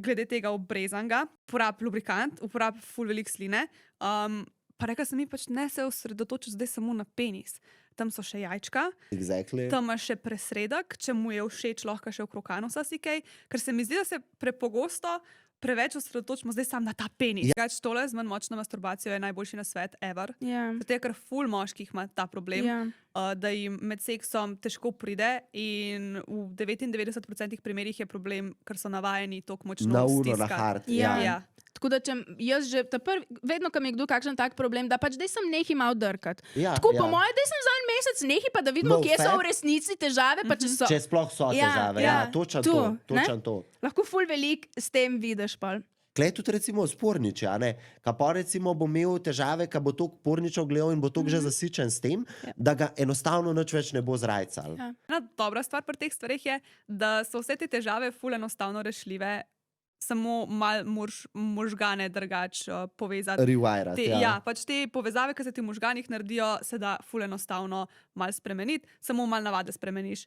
glede tega obrezanga, uporab lubrikant, uporab ful velik sline. Pa rekla sem mi pač ne se osredotočiti zdaj samo na penis. Tam so še jajčka, Exactly. tam imaš še presredek, če mu je všeč, lahko še okrog anusa si kaj, ker se mi zdi, da se prepogosto preveč osredotočimo zdaj sam na ta penis. Ja. Tole z manj močno masturbacijo je najboljši nasvet ever. Ja. Zato je, ker ful moških ima ta problem, Ja. da jim med seksom težko pride in v 99% primerih je problem, ker so navajeni toliko močno Na uno, na stiskati. hard. Ja. Ja. Tako da če jaz že vedno, ko mi je kdo kakšen tak problem, da pač dej sem nehi malo drkat. Ja, Tako ja. po moje, dej sem za en mesec nehi, pa da vidimo, No kje so fap. v resnici težave, pa če so. Če sploh so Ja, težave. ja. Ja, točan Tu, to. ne? Točan to. Lahko ful velik s tem vidiš pol. Klej tudi recimo spornič, a ne? Ka pa recimo bo imel težave, ka bo toliko porničev gledal in bo toliko že zasičen s tem, da ga enostavno nič več ne bo zrajcal. Ja. Ena dobra stvar pri teh stvareh je, da so vse te težave ful enostavno rešljive, samo mal možgane drugač povezati. Rewirati, Ja, pač te povezave, ki se ti v možganih naredijo, se da ful enostavno mal spremeniti, samo mal navade spremeniš.